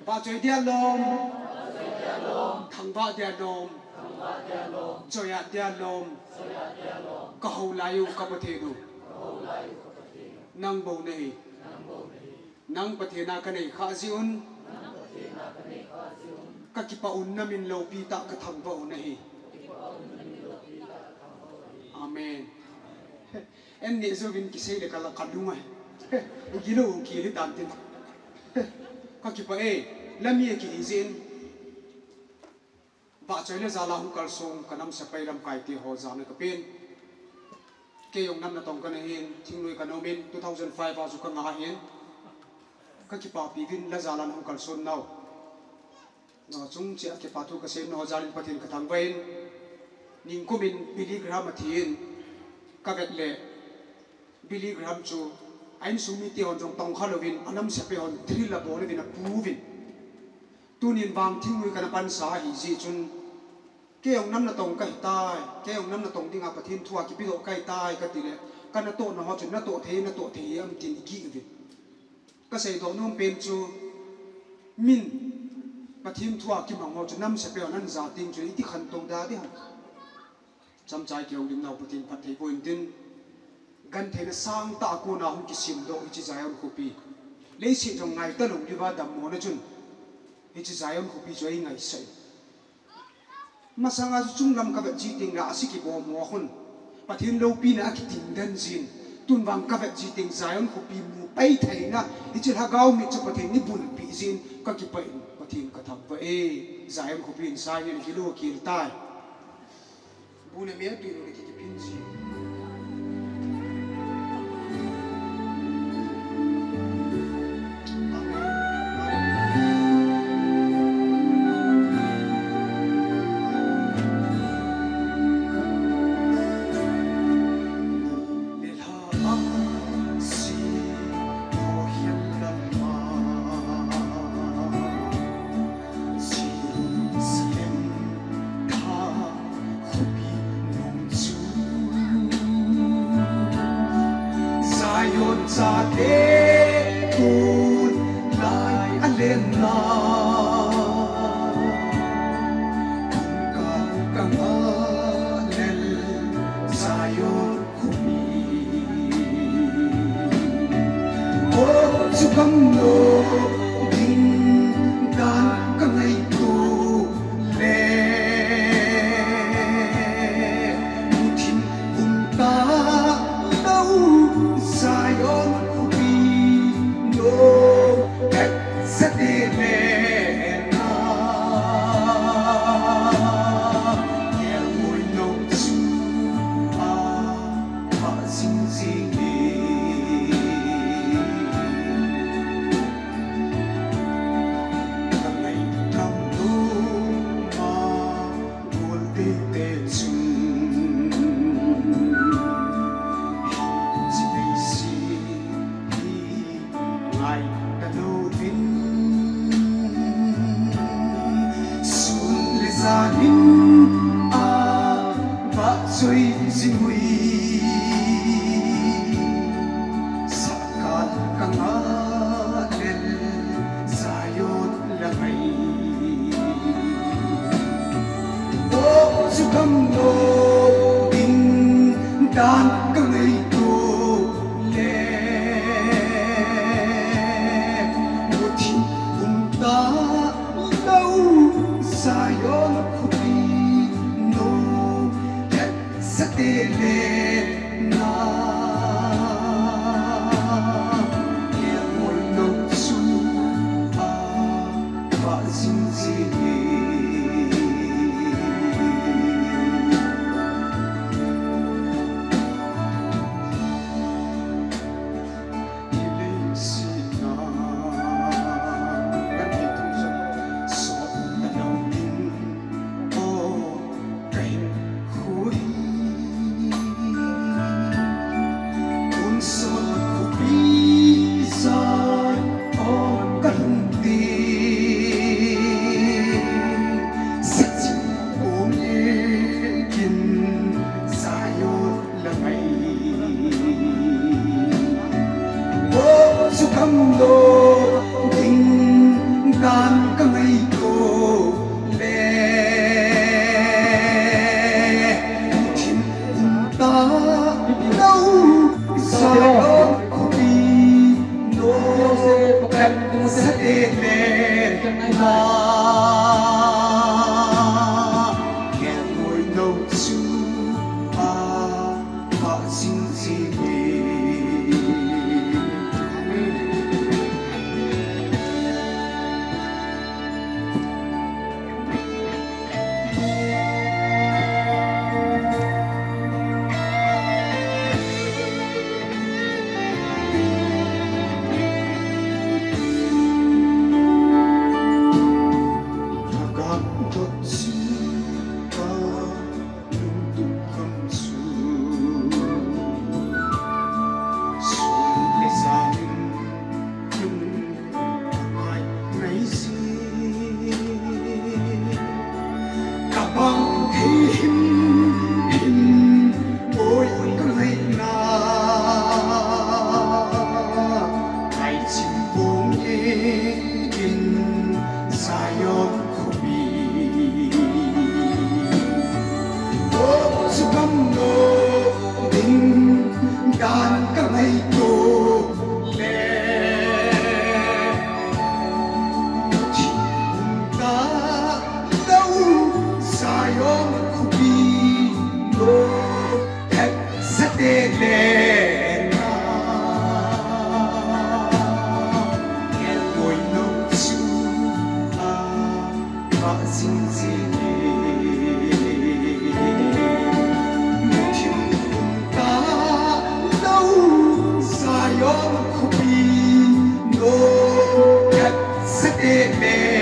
ba chơi dia lom thằng ba dia lom chơi à dia lom ka hậu layu ka pathe du nang bầu này nang pathe na ka nei kha ziun ka kipa un namin lo pi ta ka thang bầu này amen em nghĩ rồi vin kisay để cả là cả đúng rồi gilo kỳ đi đàn tin các kipa làm gì kỳ izin vợ chơi là zala hung kal song kanam sapay lam kai ti ho zam ka pen ke yong nam na tong kan hin thingui kan omin 2005 azu ka nga hin các kipa pi vin la zala hung kal son now no chung chi ke patu ka sen no zalin pathin ka thang vain ning kumin Billy Graham athin ka vet le Billy Graham chu anh sumi ti hon jong tong khalovin anam sepe hon thrila bole vin a puvin tunin wang thingui kana pan sa hi ji chun ke ong nam na tong kai tai ke ong nam na tong dinga pathin thua ki bido kai tai ka tile kana to na ho chun na to the am tin ki vin ka sei do nom pen chu min pathin thua ki mang ho chun nam sepe hon an za ting chu ti khan tong da di han cham chai ke ong dim nau pathin phat thei point tin gan thế là sang ta cô nào không chỉ xin độ chỉ giải ông copy lấy xin trong ngày ta lùng đi vào đầm mồ nó chun chỉ giải ông copy cho anh ngày say mà sang ngày chung làm các vật gì tình là sĩ kỳ bộ mồ khôn và thiên lâu pin là cái tình đơn giản tuân vang các vật gì tình giải ông copy mù bay thấy na chỉ là gạo mít cho và thiên ní bùn bị zin các cái bệnh và thiên cả thằng vậy giải ông copy sai như cái lúa kia tai bùn này mấy tuổi rồi cái pin gì sa te kun lai alen na kang alel sayon kumi o sukam no din dan kangai tu le mutin unta nau sayon kubi no tek satele na yer moi no su a sing sing kangai tam no ma gol te te su zanin a va zoi zingui sakal kangalel zayot langai o sukam no bin dan kangai tu le mutin unta lau sayon kubi no tek satele na yer moi no su a va zin zin lên mà nghe ngồi nấu chú và xin gì Amen.